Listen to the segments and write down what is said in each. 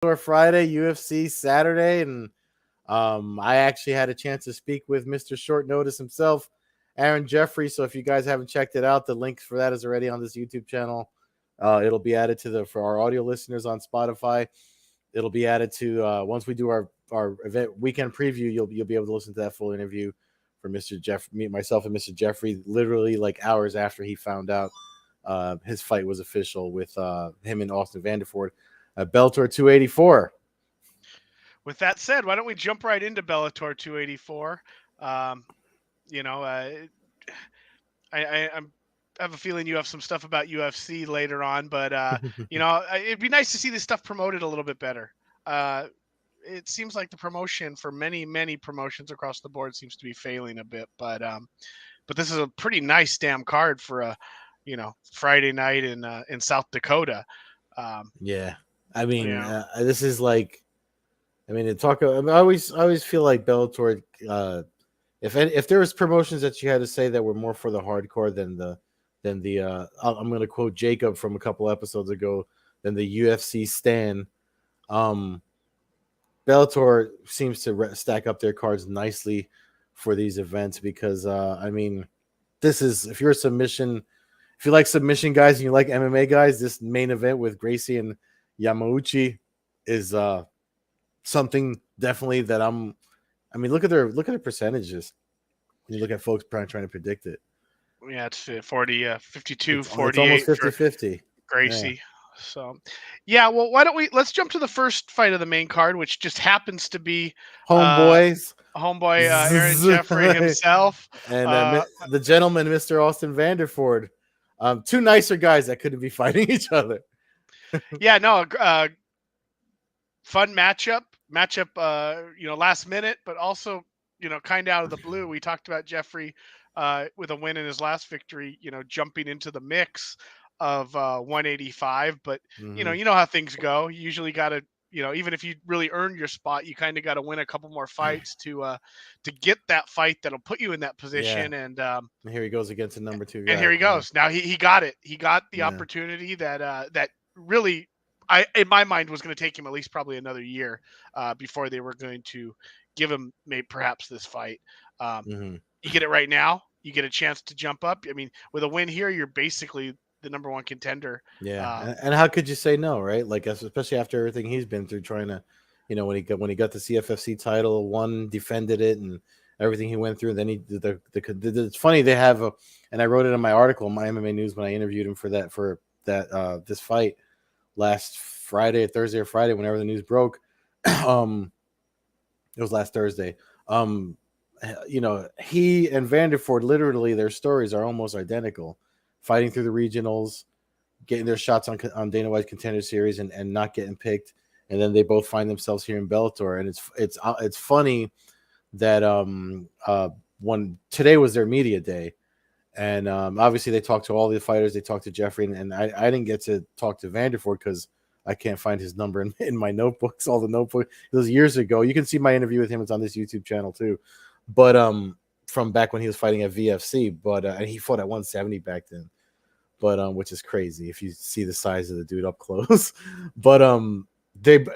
Friday, UFC Saturday, and I actually had a chance to speak with Mr. Short Notice himself, Aaron Jeffrey. So if you guys haven't checked it out, the link for that is already on this YouTube channel. It'll be added to for our audio listeners on Spotify. It'll be added to once we do our event weekend preview. You'll be able to listen to that full interview for Mr. myself and Mr. Jeffrey. Literally like hours after he found out his fight was official with him and Austin Vanderford at Bellator 284. With that said, why don't we jump right into Bellator 284? You know, I have a feeling you have some stuff about UFC later on, but it'd be nice to see this stuff promoted a little bit better. It seems like the promotion for many promotions across the board seems to be failing a bit, but this is a pretty nice damn card for a Friday night in South Dakota. Yeah, I mean, Yeah. this is like, I mean, I always feel like Bellator. If there was promotions that you had to say that were more for the hardcore than the I'm going to quote Jacob from a couple episodes ago, than the UFC stan. Bellator seems to stack up their cards nicely for these events because I mean, this is if you're a submission. If you like submission guys and you like MMA guys, this main event with Gracie and Yamauchi is something definitely that I mean, look at their percentages. When you look at folks trying to predict it. Yeah, it's 40, 52, It's 48 almost 50-50 for Gracie. Yeah. So, yeah, well, let's jump to the first fight of the main card, which just happens to be homeboys, Aaron Jeffrey himself. And the gentleman, Mr. Austin Vanderford. Two nicer guys that couldn't be fighting each other. Yeah, no, fun matchup, last minute, but also, kind of out of the blue. We talked about Jeffrey with a win in his last victory, jumping into the mix of 185. But, Mm-hmm. You know how things go. You usually got to, even if you really earned your spot, you kind of got to win a couple more fights to get that fight that'll put you in that position. Yeah. And here he goes against the number 2 guy. And here he goes. Now he got it. He got the opportunity that really, in my mind, was going to take him at least probably another year before they were going to give him perhaps this fight. You get it right now. You get a chance to jump up. I mean, with a win here, you're basically the number one contender. Yeah, and how could you say no, right? Like, especially after everything he's been through, trying to, when he got the CFFC title, won, defended it, and everything he went through. Then he did it's funny they have and I wrote it in my article in my MMA News when I interviewed him for that this fight last Friday, Thursday or Friday, whenever the news broke. It was last Thursday. He and Vanderford, literally their stories are almost identical, fighting through the regionals, getting their shots on Dana White's Contender Series and not getting picked, and then they both find themselves here in Bellator. And it's funny that when today was their media day, and obviously they talked to all the fighters, they talked to Jeffrey, and I didn't get to talk to Vanderford because I can't find his number in my notebooks, all the notebooks. It was years ago. You can see my interview with him. It's on this YouTube channel too. But from back when he was fighting at VFC, but and he fought at 170 back then. But which is crazy if you see the size of the dude up close. But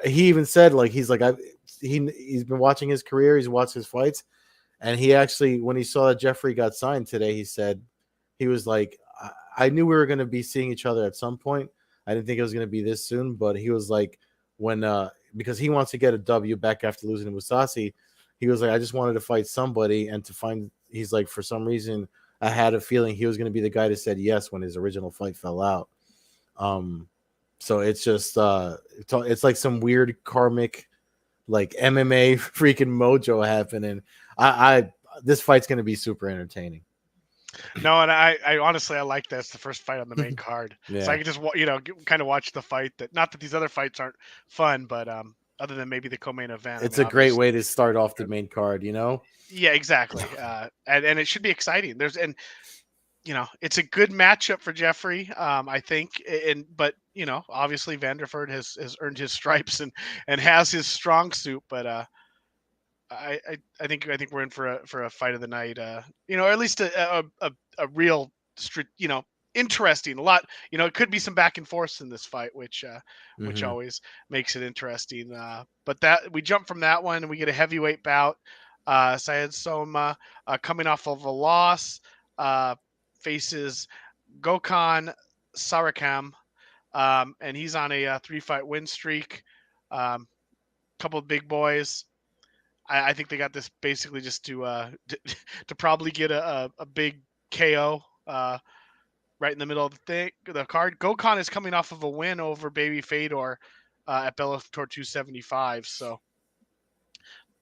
he even said he's been watching his career, he's watched his fights, and he actually, when he saw that Jeffrey got signed today, he said he was like, I knew we were going to be seeing each other at some point. I didn't think it was going to be this soon, but he was like, when because he wants to get a W back after losing to Musasi, he was like, I just wanted to fight somebody, and he's like, for some reason I had a feeling he was going to be the guy that said yes when his original fight fell out. So it's just it's like some weird karmic like MMA freaking mojo happening. I this fight's going to be super entertaining. No, and I honestly, I like that. It's the first fight on the main card. So I can just, kind of watch the fight. Not that these other fights aren't fun, but other than maybe the co-main event. It's a great way to start off the main card, Yeah, exactly. And it should be exciting. It's a good matchup for Jeffrey, I think. But obviously Vanderford has earned his stripes and has his strong suit. But I think we're in for a fight of the night. Or at least a real interesting. A lot, it could be some back and forth in this fight, which Mm-hmm. always makes it interesting. But that we jump from that one and we get a heavyweight bout. Syed Soma, coming off of a loss, uh, faces Gokhan Sarakam, and he's on a 3-fight win streak. Couple of big boys. I think they got this basically just to probably get a big KO right in the middle of the card. Gokhan is coming off of a win over Baby Fedor at Bellator 275. So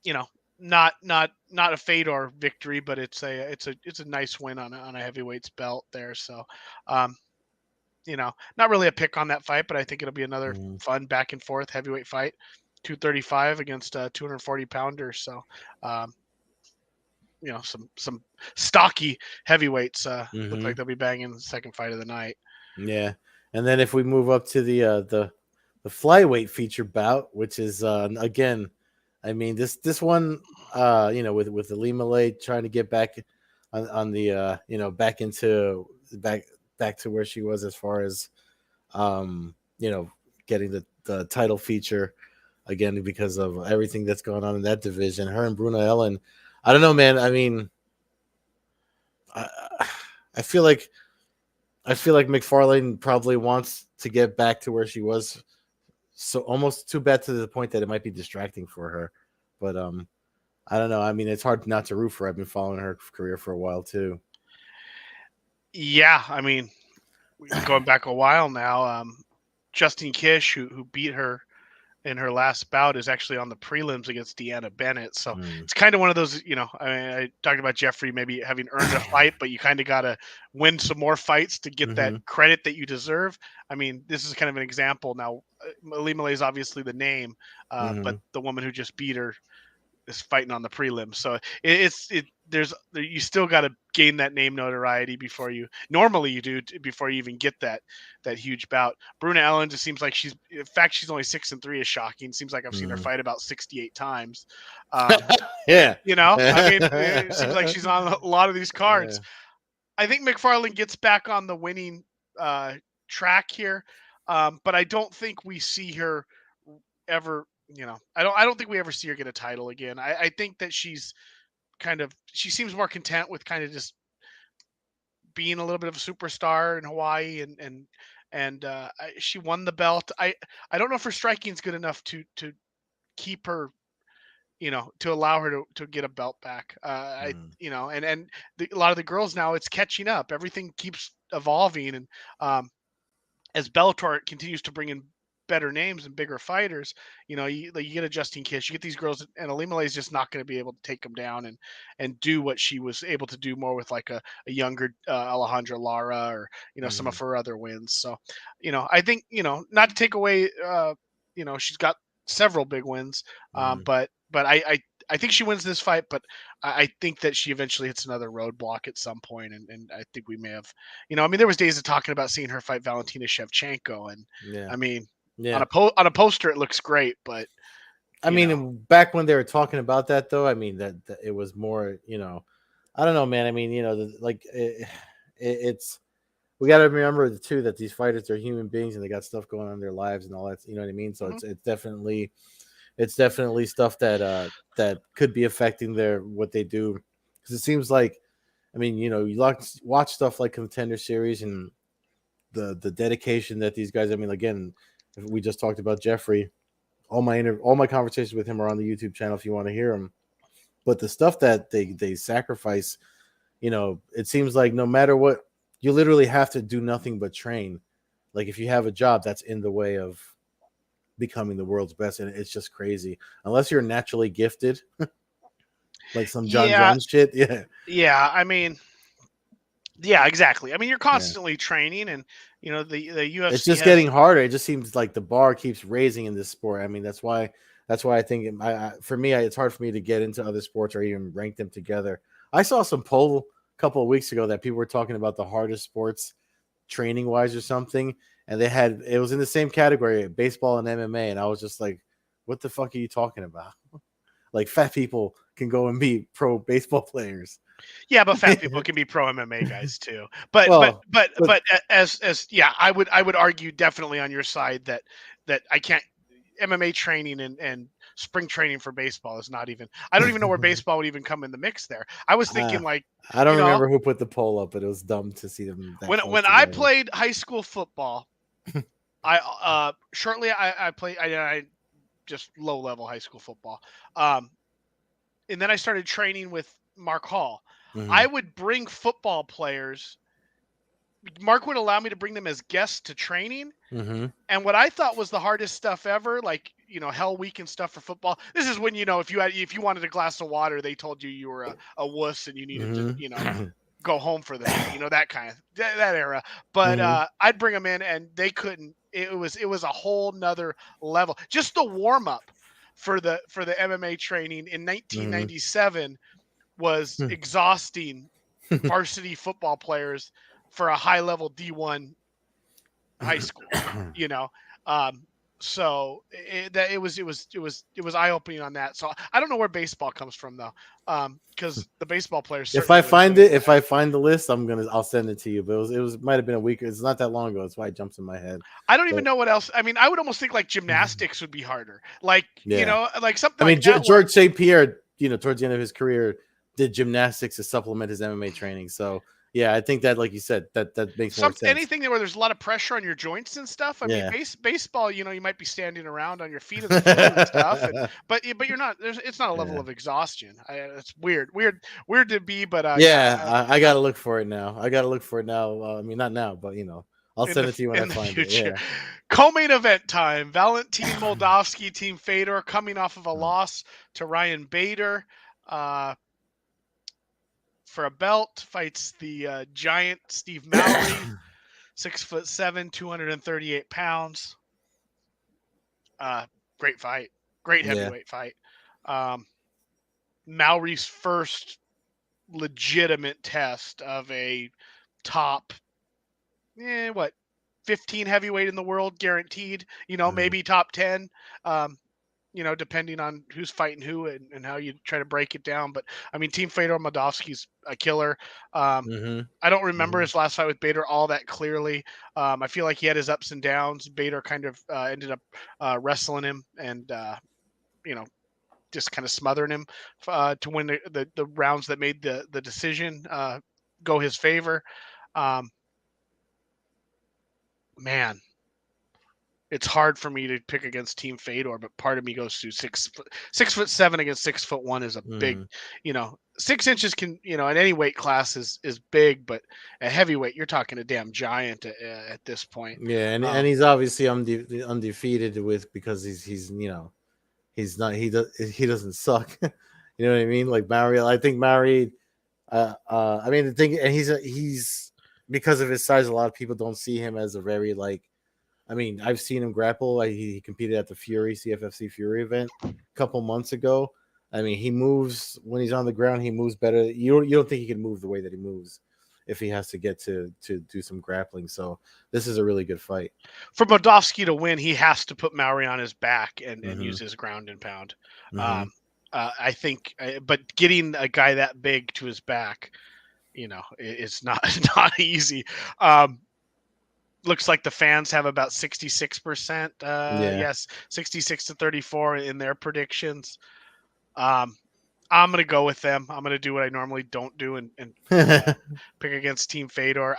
you know, not a Fedor victory, but it's a nice win on a heavyweights belt there. So um, not really a pick on that fight, but I think it'll be another Mm-hmm. fun back and forth heavyweight fight. 235 against a 240 pounder. So um, some stocky heavyweights look Mm-hmm. like they'll be banging the second fight of the night. Yeah, and then if we move up to the flyweight feature bout, which is again, I mean this one, with Ali Malay trying to get back on the back into back to where she was as far as um, you know getting the title feature again because of everything that's going on in that division. Her and Bruna Ellen, I don't know, man. I mean, I, I feel like McFarlane probably wants to get back to where she was. So almost too bad to the point that it might be distracting for her. But I don't know. I mean, it's hard not to root for her. I've been following her career for a while too. Yeah, I mean, going back a while now, Justine Kish, who beat her in her last bout, is actually on the prelims against Deanna Bennett. So Mm. it's kind of one of those, I mean, I talked about Jeffrey maybe having earned a fight, but you kind of got to win some more fights to get that Mm-hmm. credit that you deserve. I mean, this is kind of an example. Now, Ali Malay is obviously the name, Mm-hmm. but the woman who just beat her is fighting on the prelims. So you still got to gain that name notoriety before you normally you do before you even get that huge bout. Bruna Ellen just seems like in fact she's only 6-3 is shocking. Seems like I've seen her Mm-hmm. fight about 68 times. Um, Yeah. I mean, it seems like she's on a lot of these cards. Yeah. I think McFarlane gets back on the winning track here, but I don't think we see her ever. I don't think we ever see her get a title again. I think that she seems more content with kind of just being a little bit of a superstar in Hawaii, and she won the belt. I don't know if her striking is good enough to keep her, to allow her to get a belt back. I Mm. you know and a lot of the girls now, it's catching up. Everything keeps evolving, and as Bellator continues to bring in better names and bigger fighters, you get a Justine Kish, you get these girls, and Alimale is just not going to be able to take them down and do what she was able to do more with like a younger Alejandra Lara, or some Mm-hmm. of her other wins. So, I think not to take away, she's got several big wins, Mm-hmm. but I think she wins this fight, but I think that she eventually hits another roadblock at some point, and I think we may have, I mean, there was days of talking about seeing her fight Valentina Shevchenko, and Yeah. I mean, Yeah. on a poster it looks great, but I you know, mean, back when they were talking about that, though, I mean that it was more, I don't know, man. I mean, it's we got to remember too that these fighters are human beings and they got stuff going on in their lives and all that. You know what I mean? So mhm. it's definitely stuff that could be affecting their what they do, because it seems like, I mean, you watch stuff like Contender Series and the dedication that these guys. I mean, again, if we just talked about Jeffrey. All my conversations with him are on the YouTube channel if you want to hear them. But the stuff that they sacrifice, it seems like no matter what, you literally have to do nothing but train. Like if you have a job that's in the way of becoming the world's best, and it's just crazy. Unless you're naturally gifted, like some John Yeah, Jones shit. Yeah, yeah. I mean, yeah, exactly. I mean, you're yeah. constantly training, and the It's UFC just has. getting harder. It just seems like the bar keeps raising in this sport. I mean, that's why I think for me, it's hard for me to get into other sports or even rank them together. I saw some poll a couple of weeks ago that people were talking about the hardest sports training wise or something, and it was in the same category, baseball and MMA, and I was just like, what the fuck are you talking about? Like fat people can go and be pro baseball players. Yeah, but fat people can be pro MMA guys too. But but Well, but but but as yeah, I would argue definitely on your side that I can't MMA training and spring training for baseball is not even. I don't even know where baseball would even come in the mix there. I was uh, thinking like, I don't you know, remember who put the poll up, but it was dumb to see them that close when I together. played high school football, I shortly I played I just low level high school football. Um, and then I started training with Mark Hall. Hmm. I would bring football players. Mark would allow me to bring them as guests to training. Hmm. And what I thought was the hardest stuff ever, like, Hell Week and stuff for football. This is when, if you wanted a glass of water, they told you were a wuss and you needed to, Hmm. go home for the day, that kind of that era. But Hmm. I'd bring them in and they couldn't. It was a whole nother level. Just the warm up for the MMA training in Hmm. 1997 was exhausting varsity football players for a high level D1 high school, you know. Um, so it was eye opening on that. So I don't know where baseball comes from though, because the baseball players If certainly I would have find been it, into if that. I find the list, I'll send it to you. But it might have been a week. It's not that long ago. That's why it jumps in my head. I don't even But know what else. I mean, I would almost think like gymnastics would be harder, like yeah, like something I mean like that where George St. Pierre, towards the end of his career, did gymnastics to supplement his MMA training. So yeah, I think that, like you said, that makes more some sense. anything where there's a lot of pressure on your joints and stuff. I mean, Yeah. baseball, you might be standing around on your feet in the field and stuff, and but you're not. It's not a level Yeah. of exhaustion. It's weird to be, but yeah, Yeah, I gotta look for it now. I gotta look for it now. I mean, not now, but I'll in send the it to you when I in the find it. future. Yeah. Co-main event time. Valentin Moldavsky, Team Fedor, coming off of a Mm. loss to Ryan Bader for a belt, fights the giant Steve Mowry, 6'7", 238 pounds. Great fight, great Yeah. heavyweight fight. Um, Mowry's first legitimate test of a top, what, 15 heavyweight in the world, guaranteed. Mhm. Maybe top 10. Um, depending on who's fighting who and how you try to break it down. But I mean, Team Fedor Moldavsky's a killer. Um, Mhm. I don't remember Mhm. his last fight with Bader all that clearly. I feel like he had his ups and downs. Bader kind of ended up wrestling him and you know just kind of smothering him to win the rounds that made the decision go his favor. Um, man, it's hard for me to pick against Team Fedor, but part of me goes to 6'7" against 6'1" is a big, Mhm. 6 inches can, in any weight class is big, but a heavyweight, you're talking a damn giant at this point. Yeah, and Um, he's obviously undefeated because he's not he doesn't suck. You know what I mean? Like Mario, I think Mario. I mean the thing, and he's because of his size, a lot of people don't see him as a very like. I mean, I've seen him grapple. He competed at the Fury CFFC Fury event a couple months ago. I mean, he moves when he's on the ground. He moves better. You don't think he can move the way that he moves if he has to get to do some grappling. So this is a really good fight. for Moldavsky to win, he has to put Maori on his back and Hmm. use his ground and pound. Hmm. Um, I think, but getting a guy that big to his back, it's not not easy. Um, Looks like the fans have about 66%. Yeah. Yes, 66-34 in their predictions. Um, I'm gonna go with them. I'm gonna do what I normally don't do and pick against Team Fedor.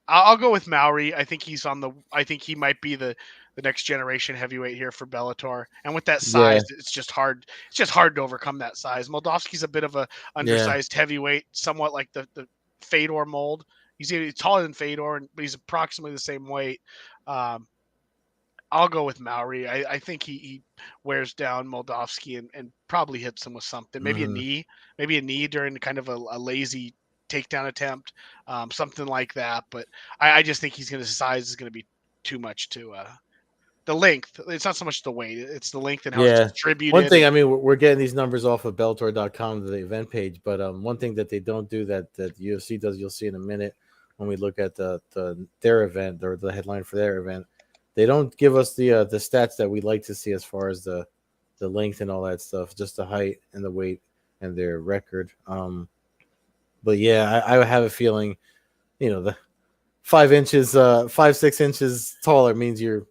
I'll go with Maori. I think he's on the. I think he might be the next generation heavyweight here for Bellator. And with that Yeah. size, it's just hard. It's just hard to overcome that size. Moldavsky's a bit of a Yeah. undersized heavyweight, somewhat like the Fedor mold. He's taller than Fedor, but he's approximately the same weight. Um, I'll go with Maori. I think he wears down Moldavsky and probably hits him with something. Hmm. Maybe a knee during kind of a lazy takedown attempt, something like that. But I just think his size is going to be too much to the length. It's not so much the weight; it's the length and how it's Yeah. One distributed. thing, And I mean, we're getting these numbers off of Bellator.com, the event page, but one thing that they don't do that UFC does, you'll see in a minute when we look at their event or the headline for their event, they don't give us the stats that we like to see as far as the length and all that stuff, just the height and the weight and their record. But yeah, I have a feeling, the 5 inches, 5-6 inches taller means you're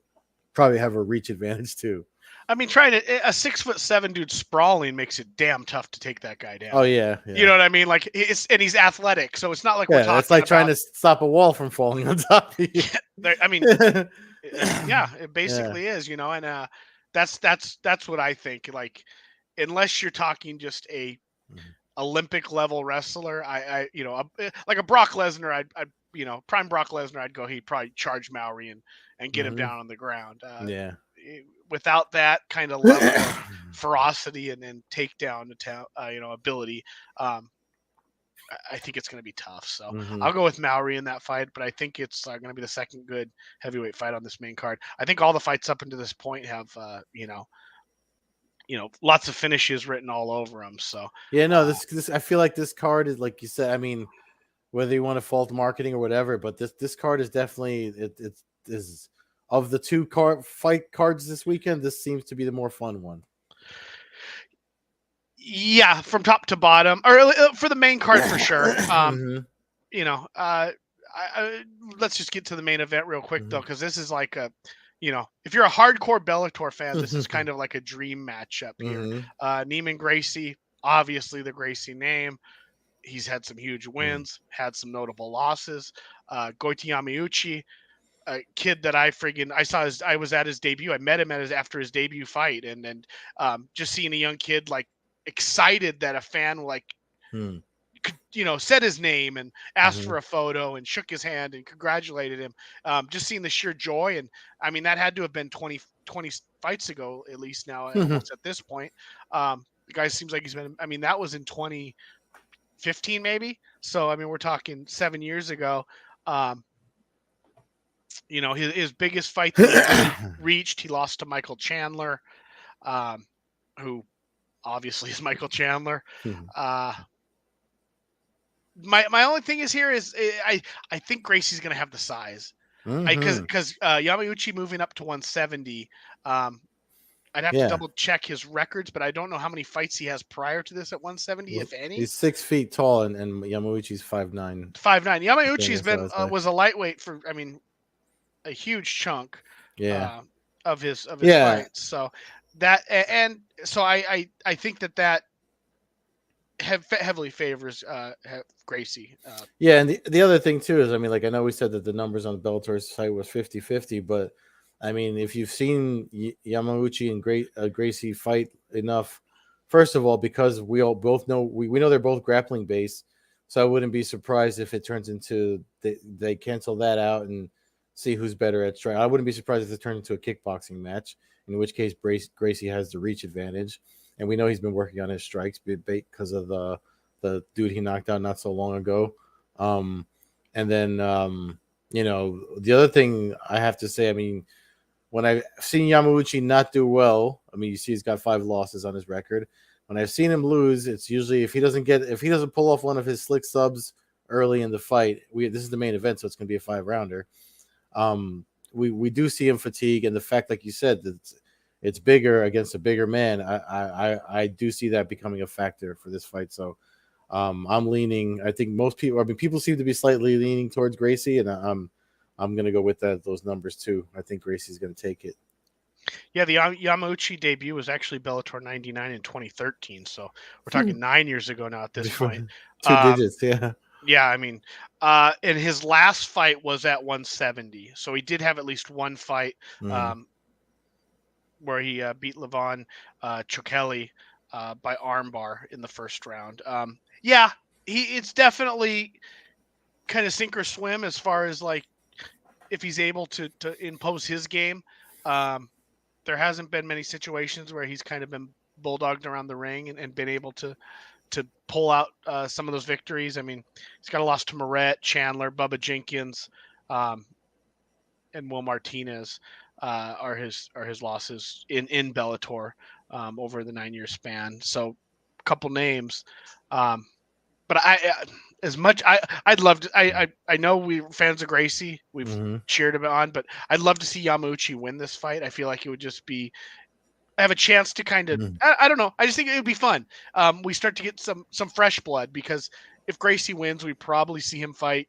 probably have a reach advantage too. I mean, trying to a 6'7" dude sprawling makes it damn tough to take that guy Oh down. yeah, You yeah, know what I mean? Like he's athletic, so it's not like we're yeah. That's talking like trying about. to stop a wall from falling on top of you. I mean, yeah, it Yeah. basically is, and that's what I think. Like, unless you're talking just a Mhm. Olympic level wrestler, like a Brock Lesnar, I'd prime Brock Lesnar, I'd go, he'd probably charge Maori and get him Mhm. down on the ground. Yeah. Without that kind of level of ferocity and takedown ability, um, I think it's going to be tough. So Mhm. I'll go with Maori in that fight, but I think it's going to be the second good heavyweight fight on this main card. I think all the fights up until this point have, lots of finishes written all over them. So Yeah, no, this I feel like this card is like you said. I mean, whether you want to fault marketing or whatever, but this card is definitely it is of the two fight cards this weekend. This seems to be the more fun one. yeah, from top to bottom, or for the main card for sure. Hmm. You know, let's just get to the main event real quick though, because this is like if you're a hardcore Bellator fan, this is kind of like a dream matchup here. Hmm. Neiman Gracie, obviously the Gracie name. He's had some huge wins, had some notable losses. Goiti Yamauchi, a kid that I was at his debut. I met him after his debut fight, and just seeing a young kid like excited that a fan like Hmm. could, said his name and asked Hmm. for a photo and shook his hand and congratulated him. Just seeing the sheer joy. And I mean, that had to have been 20 fights ago, at least now, almost at this point. The guy seems like I mean, that was in 2015, maybe. So, I mean, we're talking 7 years ago. Um, his biggest fight that he really reached, he lost to Michael Chandler, um, who obviously is Michael Chandler. Uh, my only thing is here is I think Gracie's going to have the size. Because Yamauchi moving up to 170, I'd have to Yeah. double check his records, but I don't know how many fights he has prior to this at 170, Well, if any. he's 6 feet tall, and Yamauchi's 5'9". 5'9". Yamauchi's Standing been size. was a lightweight for, I mean, a huge chunk Yeah. uh, of his Yeah. fights. So and so I think that heavily favors Gracie. Yeah, and the other thing too is, I mean, like I know we said that the numbers on Bellator's site was 50-50, but I mean, if you've seen Yamauchi and Gracie fight enough, first of all, because we all both know we know they're both grappling based, so I wouldn't be surprised if it turns into they cancel that out and see who's better at strike. I wouldn't be surprised if it turns into a kickboxing match, in which case Gracie has the reach advantage, and we know he's been working on his strikes because of the dude he knocked out not so long ago. Um, and then, the other thing I have to say, I mean, when I've seen Yamauchi not do well, I mean, you see he's got 5 losses on his record. When I've seen him lose, it's usually if he doesn't pull off one of his slick subs early in the fight. This is the main event, so it's going to be a 5-rounder. We do see him fatigue, and the fact, like you said, that it's bigger against a bigger man. I do see that becoming a factor for this fight. So I'm leaning. I think most people. I mean, people seem to be slightly leaning towards Gracie, and I'm going to go with those numbers too. I think Gracie's going to take it. Yeah, the Yamauchi debut was actually Bellator 99 in 2013, so we're talking 9 years ago now at this Before point. 2 digits, yeah. Yeah, I mean, and his last fight was at 170, so he did have at least one fight Mm-hmm. where he beat Levon Chokeli by armbar in the first round. Yeah, it's definitely kind of sink or swim as far as like if he's able to impose his game. There hasn't been many situations where he's kind of been bulldogged around the ring and been able to pull out some of those victories. I mean, he's got a loss to Moret, Chandler, Bubba Jenkins, and Will Martinez are his losses in Bellator over the 9-year span. So, a couple names, but as much I'd love to. I know we fans of Gracie. We've Mm-hmm. cheered him on, but I'd love to see Yamauchi win this fight. I feel like it would just be have a chance to kind of I don't know. I just think it would be fun. We start to get some fresh blood because if Gracie wins, we probably see him fight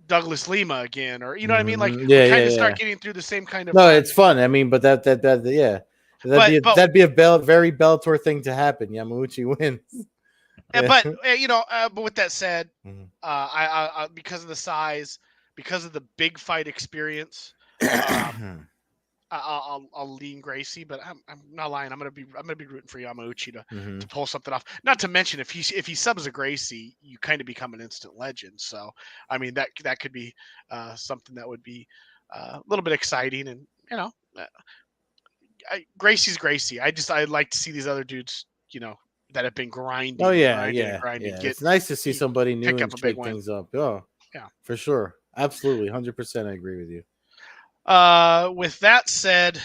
Douglas Lima again, or you know what I mean? Like we Yeah, kind yeah, of yeah. start getting through the same kind of No, run. it's fun. I mean, but that yeah, But very Bellator thing to happen. Yamauchi wins. Yeah. but with that said, Mhm. I because of the size, because of the big fight experience, I'll lean Gracie, but I'm not lying. I'm gonna be rooting for Yamauchi to Mhm. pull something off. Not to mention if he subs a Gracie, you kind of become an instant legend. So I mean that could be something that would be a little bit exciting, and Gracie's Gracie. I'd like to see these other dudes, that have been Oh grinding and yeah, grinding and yeah, grinding yeah. It's nice to see somebody new pick and up a big shake win. things up. Oh, Yeah. for sure, absolutely, 100%. I agree with you. With that said,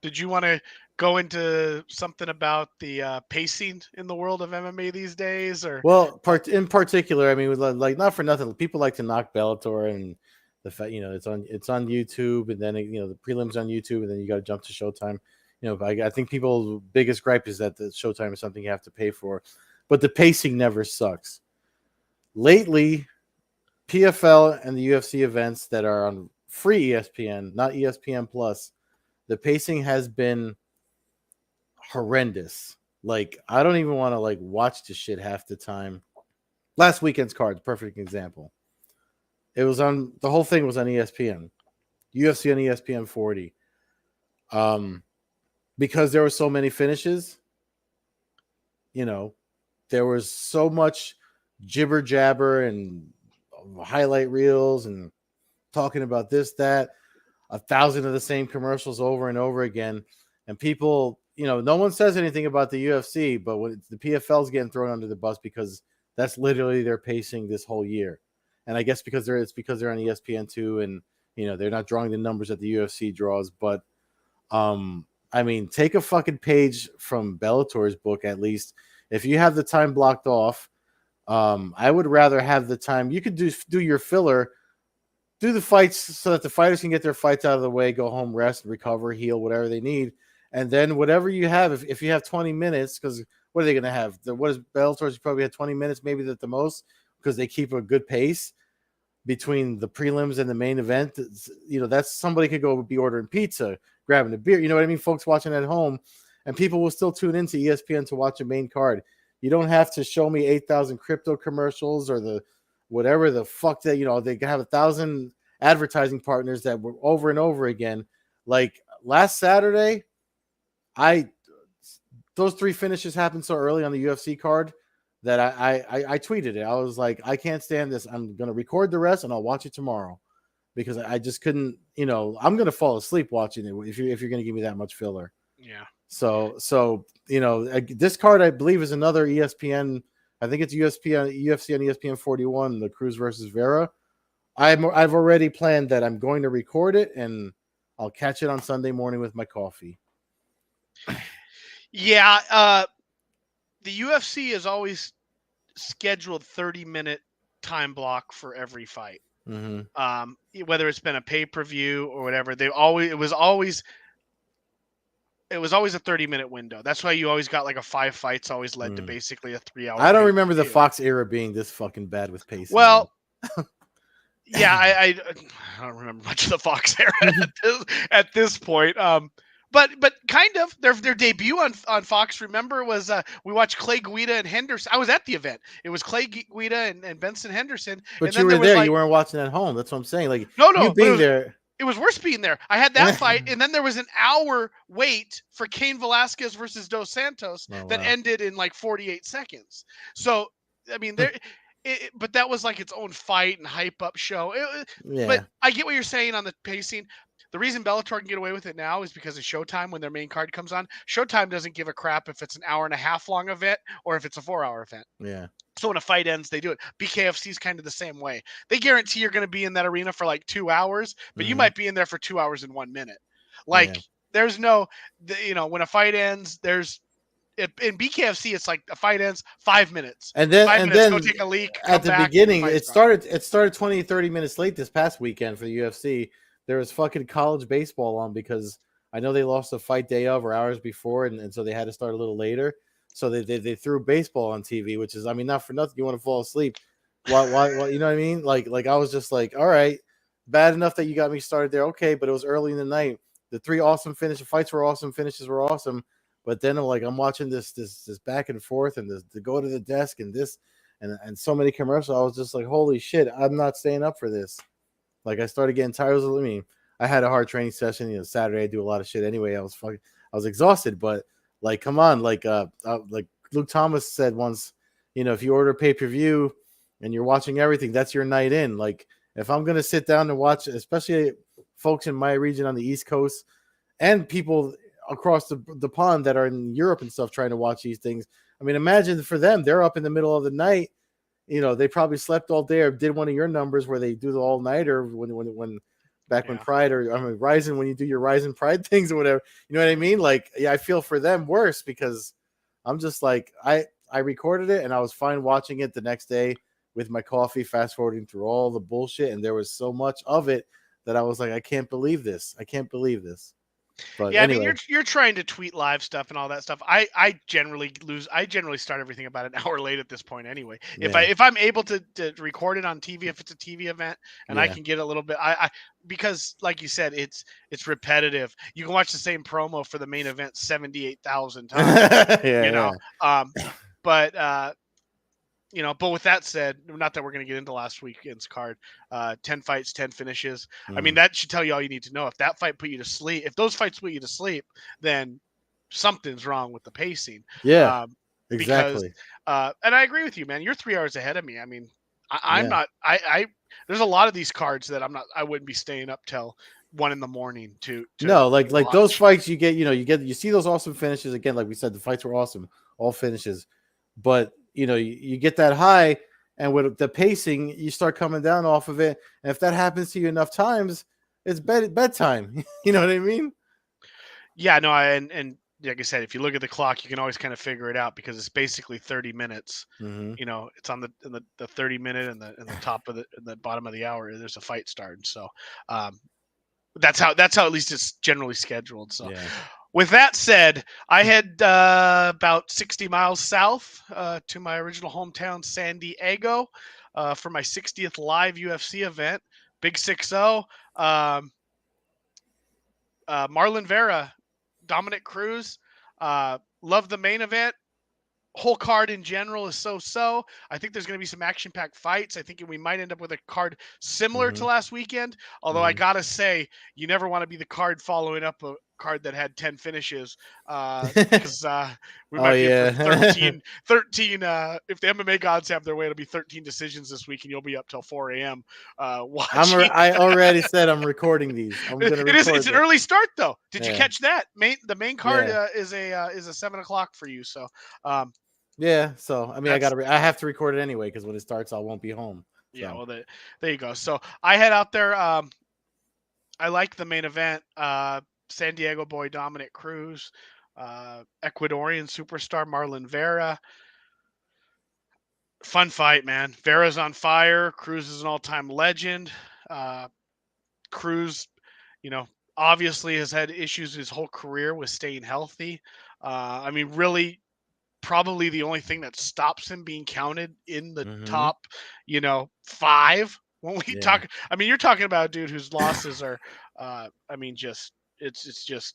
did you want to go into something about the pacing in the world of MMA these days, or? Well, in particular, I mean, like not for nothing, people like to knock Bellator and the fact it's on YouTube, and then the prelims on YouTube, and then you got to jump to Showtime. But I think people's biggest gripe is that the Showtime is something you have to pay for, but the pacing never sucks. Lately, PFL and the UFC events that are on free ESPN, not ESPN Plus, the pacing has been horrendous. Like I don't even want to watch the shit half the time. Last weekend's card, perfect example. The whole thing was on ESPN, UFC on ESPN 40. Um, because there were so many finishes, there was so much jibber jabber and highlight reels and talking about this, that, 1,000 of the same commercials over and over again. And people, no one says anything about the UFC, but when the PFL's getting thrown under the bus because that's literally their pacing this whole year. And I guess it's because they're on ESPN2 and they're not drawing the numbers that the UFC draws. But I mean, take a fucking page from Bellator's book at least. If you have the time blocked off, I would rather have the time. You could do your filler, do the fights so that the fighters can get their fights out of the way, go home, rest, recover, heal, whatever they need. And then whatever you have, if you have 20 minutes, because what are they going to have? What is Bellator's? You probably had 20 minutes, maybe at the most, because they keep a good pace between the prelims and the main event. That's somebody could go be ordering pizza, grabbing a beer. You know what I mean? Folks watching at home, and people will still tune into ESPN to watch a main card. You don't have to show me 8,000 crypto commercials or the whatever the fuck that they have 1,000 advertising partners that were over and over again. Like last Saturday, those 3 finishes happened so early on the UFC card that I tweeted it. I was like, I can't stand this. I'm gonna record the rest and I'll watch it tomorrow because I just couldn't. I'm gonna fall asleep watching it if you're gonna give me that much filler. Yeah. So this card I believe is another ESPN. I think it's UFC on ESPN 41, the Cruz versus Vera. I've already planned that I'm going to record it and I'll catch it on Sunday morning with my coffee. Yeah, the UFC is always scheduled 30-minute time block for every fight. Mm-hmm. Whether it's been a pay-per-view or whatever, it was always a 30-minute window. That's why you always got like a 5 fights always led to basically a 3-hour. I don't remember the Fox era being this fucking bad with pacing. Well, yeah, I don't remember much of the Fox era at this point. But kind of their debut on Fox, remember, was we watched Clay Guida and Henderson. I was at the event. It was Clay Guida and Benson Henderson. But and you then were there. You weren't watching at home. That's what I'm saying. Like no, you being there. It was worse being there. I had that fight, and then there was an hour wait for Cain Velasquez versus Dos Santos that ended in like 48 seconds. So, I mean, but that was like its own fight and hype up show. But I get what you're saying on the pacing. The reason Bellator can get away with it now is because of Showtime when their main card comes on. Showtime doesn't give a crap if it's an hour and a half long event or if it's a 4-hour event. Yeah. So when a fight ends, they do it. BKFC is kind of the same way. They guarantee you're going to be in that arena for like 2 hours, but you might be in there for 2 hours and 1 minute. Like there's no, when a fight ends, in BKFC, it's like a fight ends 5 minutes. And then go take a leak. At the beginning, it started 20, 30 minutes late this past weekend for the UFC. There was fucking college baseball on because I know they lost a fight day of or hours before, and so they had to start a little later. So they threw baseball on TV, which is, I mean, not for nothing. You want to fall asleep. Why, you know what I mean? Like I was just like, all right, bad enough that you got me started there. Okay, but it was early in the night. The three awesome fights were awesome, finishes were awesome. But then I'm watching this back and forth and this to go to the desk and this and so many commercials. I was just like, holy shit, I'm not staying up for this. Like I started getting tired. I mean, I had a hard training session. Saturday I do a lot of shit anyway. I was exhausted, but like, come on, like Luke Thomas said once, if you order pay per view and you're watching everything, that's your night in. Like, if I'm gonna sit down and watch, especially folks in my region on the East Coast and people across the pond that are in Europe and stuff trying to watch these things. I mean, imagine for them, they're up in the middle of the night. They probably slept all day or did one of your numbers where they do the all nighter when back when Pride or Ryzen, when you do your Ryzen Pride things or whatever. You know what I mean? Like, yeah, I feel for them worse because I'm just like, I recorded it and I was fine watching it the next day with my coffee, fast forwarding through all the bullshit, and there was so much of it that I was like, I can't believe this. I can't believe this. But Yeah, I mean, anyway, you're trying to tweet live stuff and all that stuff. I generally lose. I generally start everything about an hour late at this point anyway. yeah, If I'm able to record it on TV, if it's a TV event, and I yeah, can get a little bit, I because like you said, it's repetitive. You can watch the same promo for the main event 78,000 times. yeah, You yeah. know, um, but but with that said, not that we're going to get into last weekend's card, 10 fights, 10 finishes. I mean, Mm. that should tell you all you need to know. If that fight put you to sleep, if those fights put you to sleep, then something's wrong with the pacing. Yeah, Um, because, exactly. and I agree with you, man. You're 3 hours ahead of me. I mean, I'm Yeah. not, there's a lot of these cards that I wouldn't be staying up till 1 a.m. to No, like those watch. fights you see those awesome finishes again. Like we said, the fights were awesome, all finishes. But you get that high, and with the pacing, you start coming down off of it. And if that happens to you enough times, it's bedtime. You know what I mean? Yeah, no, and like I said, if you look at the clock, you can always kind of figure it out because it's basically 30 minutes. Mm-hmm. It's on the 30 minute and the top of the bottom of the hour. There's a fight starting, so um, that's how at least it's generally scheduled. So, Yeah. with that said, I head about 60 miles south to my original hometown, San Diego, for my 60th live UFC event, Big 6-0. Marlon Vera, Dominic Cruz. Love the main event. Whole card in general is so. I think there's going to be some action-packed fights. I think we might end up with a card similar Mm-hmm. to last weekend. Although I Mm-hmm. gotta say, you never want to be the card following up a card that had 10 finishes, because we Oh might be in for yeah. 13. If the MMA gods have their way, it'll be 13 decisions this week, and you'll be up till 4 a.m. Watching. I already said I'm recording these. I'm gonna It's record an this. early start though. Did you Yeah. catch that? The main card Yeah. is a 7 o'clock for you. So um, Yeah. So I mean, that's I have to record it anyway because when it starts, I won't be home. yeah. So. Well, there you go. So I head out there. I like the main event. San Diego boy Dominic Cruz, Ecuadorian superstar Marlon Vera. Fun fight, man. Vera's on fire. Cruz is an all-time legend. Uh, Cruz, you know, obviously has had issues his whole career with staying healthy. I mean, really, probably the only thing that stops him being counted in the Mm-hmm. top, five. When we Yeah. talk, I mean, you're talking about a dude whose losses are, I mean, just it's just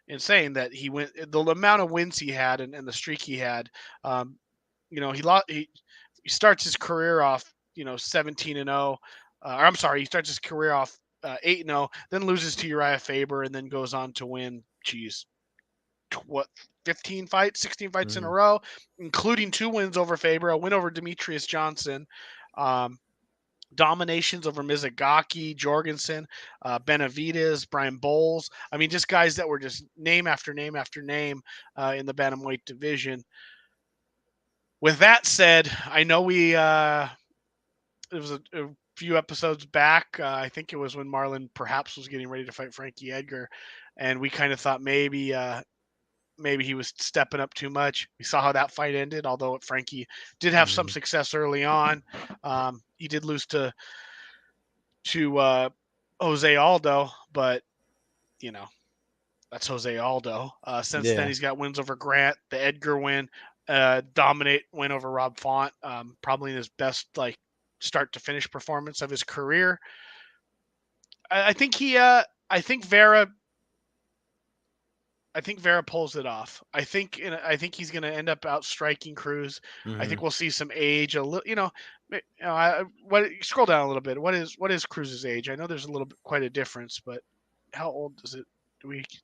insane that he went the amount of wins he had and the streak he had. Um, he starts his career off, 17-0. Or I'm sorry, he starts his career off 8-0, then loses to Uriah Faber, and then goes on to win. Geez, what 15 fights, 16 fights in a Mm-hmm. row, including 2 wins over Faber, a win over Demetrius Johnson, um, dominations over Mizugaki, Jorgensen, Benavides, Brian Bowles. I mean, just guys that were just name after name after name in the bantamweight division. With that said, I know it was a few episodes back. I think it was when Marlon perhaps was getting ready to fight Frankie Edgar, and we kind of thought maybe he was stepping up too much. We saw how that fight ended, although Frankie did have some Mm-hmm. success early on. He did lose to Jose Aldo, but you know, That's Jose Aldo. Since then, Yeah. he's got wins over Grant, the Edgar win, dominate win over Rob Font, probably in his best like start to finish performance of his career. I think I think Vera. I think Vera pulls it off. I think he's going to end up outstriking Cruz. I Hmm. think we'll see some age a little. What scroll down a little bit. What is Cruz's age? I know there's a little bit quite a difference, but how old is it?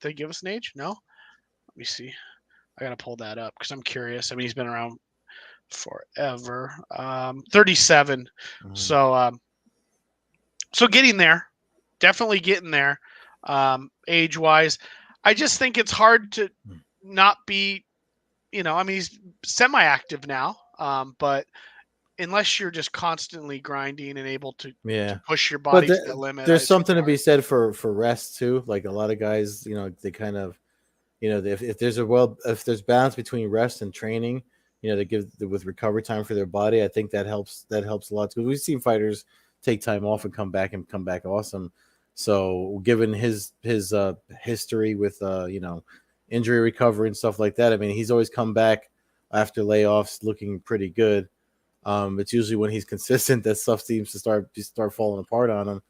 They give us an age? No. Let me see. I gotta pull that up because I'm curious. I mean, he's been around forever. 37. Hmm. So getting there, definitely getting there. Age wise, I just think it's hard to not be. I mean, he's semi-active now, but unless you're just constantly grinding and able to Yeah. push your But body to that limit, there's it's gonna something be to be hard. said for rest too. Like a lot of guys, they kind of, if there's if there's balance between rest and training, they give with recovery time for their body. I think that helps. That helps a lot because we've seen fighters take time off and come back awesome. So given his history with injury recovery and stuff like that, I mean he's always come back after layoffs looking pretty good. It's usually when he's consistent that stuff seems to start falling apart on him.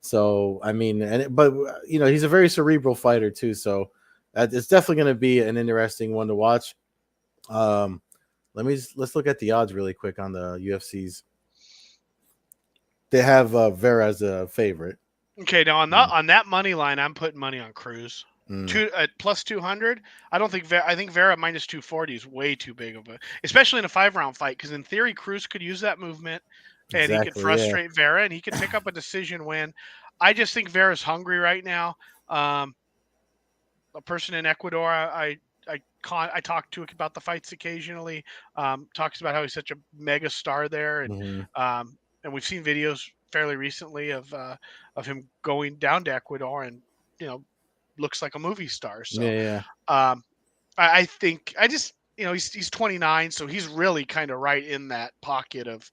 So I mean, but he's a very cerebral fighter too. So it's definitely going to be an interesting one to watch. Um, let's look at the odds really quick on the UFC's. They have Vera as a favorite. Okay, now on that money line, I'm putting money on Cruz. Mm. Plus 200. I think Vera minus 240 is way too big of a, especially in a 5-round fight. Because in theory, Cruz could use that movement, and he could Exactly. Yeah. frustrate Vera, and he could pick up a decision win. I just think Vera's hungry right now. A person in Ecuador, I talk to about the fights occasionally. Talks about how he's such a mega star there, Mm-hmm. and we've seen videos fairly recently of him going down to Ecuador, and looks like a movie star. So Yeah. um, I think he's 29, so he's really kind of right in that pocket of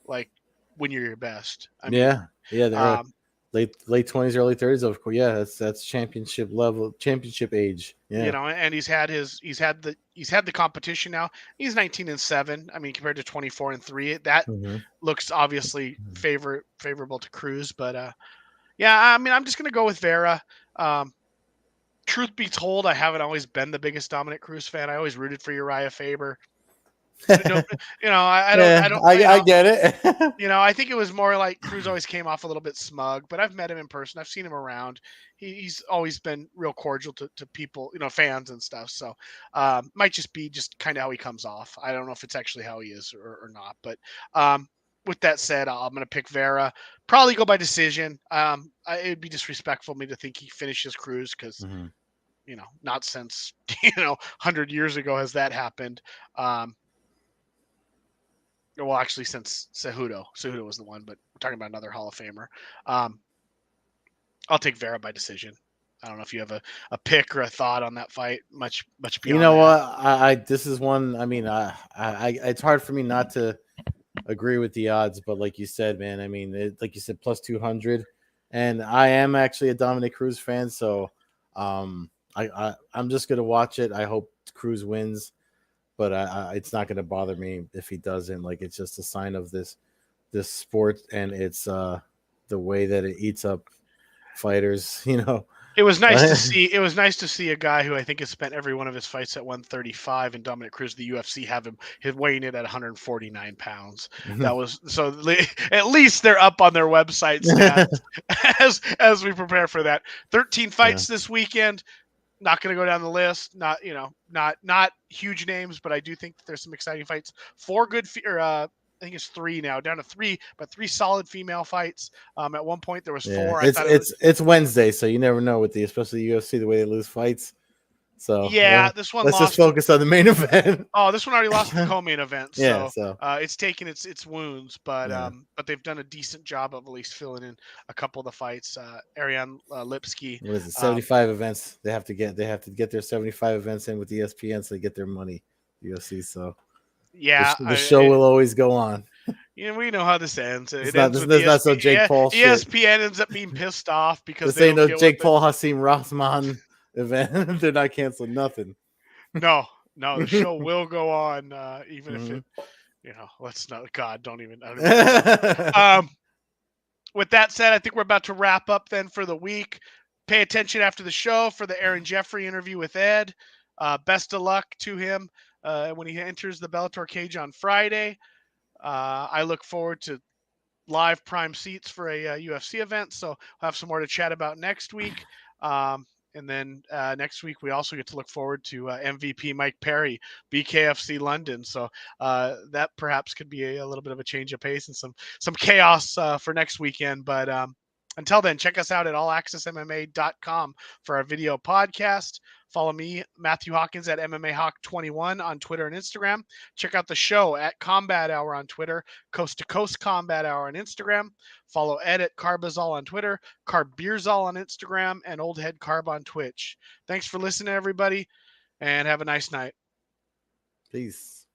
like when you're your best. I mean, Yeah. Yeah. They're um, late 20s, early 30s. Of course. Yeah. That's championship level, championship age. Yeah. and he's had the competition now. He's 19-7. I mean, compared to 24-3, that Mm-hmm. looks obviously favorable to Cruz. But yeah, I mean, I'm just gonna go with Vera. Truth be told, I haven't always been the biggest Dominic Cruz fan. I always rooted for Uriah Faber. No, I Yeah, don't, I get it. I think it was more like Cruz always came off a little bit smug, but I've met him in person. I've seen him around. He's always been real cordial to people, fans and stuff. So might just be just kind of how he comes off. I don't know if it's actually how he is or not. But with that said, I'm going to pick Vera. Probably go by decision. It would be disrespectful of me to think he finishes Cruz because, Mhm. not since, 100 years ago has that happened. Well, actually, since Cejudo was the one, but we're talking about another Hall of Famer. I'll take Vera by decision. I don't know if you have a pick or a thought on that fight. Much You beyond know that. what? I this is one. I mean, it's hard for me not to agree with the odds, but like you said, man, I mean, like you said, plus 200, and I am actually a Dominic Cruz fan, so I'm just gonna watch it. I hope Cruz wins, but it's not gonna bother me if he doesn't. Like, it's just a sign of this sport, and it's the way that it eats up fighters. It was nice to see. It was nice to see a guy who I think has spent every one of his fights at 135, and Dominic Cruz, the UFC, have him weighing it at 149 pounds. That was so. At least they're up on their website stats as we prepare for that. 13 Yeah. fights this weekend. Not going to go down the list. Not huge names, but I do think that there's some exciting fights. 4 good, I think it's 3 now, down to 3, but 3 solid female fights. At one point there was 4. I It's thought it was. it's Wednesday, so you never know with especially UFC the way they lose fights. So Yeah, this one let's just lost. focus on the main event. Oh, this one already lost the co-main event, Yeah. so So it's taken its wounds, but yeah. they've done a decent job of at least filling in a couple of the fights. Ariane Lipsky. What is it? 75 events. They have to get their 75 events in with ESPN so they get their money. UFC. So Yeah, the show will always go on. we know how this ends. It's It ends with not so Jake Paul shit. ESPN ends up being pissed off because This they ain't don't no get Jake what Paul Hasim Rahman event. They're not canceling nothing. No, the show will go on, even if Mhm. it, let's not. God, don't even. I don't even want to go there. With that said, I think we're about to wrap up then for the week. Pay attention after the show for the Aaron Jeffrey interview with Ed. Best of luck to him when he enters the Bellator cage on Friday. I look forward to live prime seats for a UFC event. So we'll have some more to chat about next week. And then next week, we also get to look forward to MVP Mike Perry, BKFC London. So that perhaps could be a little bit of a change of pace and some chaos for next weekend. But until then, check us out at allaccessmma.com for our video podcast. Follow me, Matthew Hawkins, at MMAHawk21 on Twitter and Instagram. Check out the show at Combat Hour on Twitter, Coast-to-Coast Combat Hour on Instagram. Follow Ed at Carbazol on Twitter, Carbeerzol on Instagram, and Old Head Carb on Twitch. Thanks for listening, everybody, and have a nice night. Peace.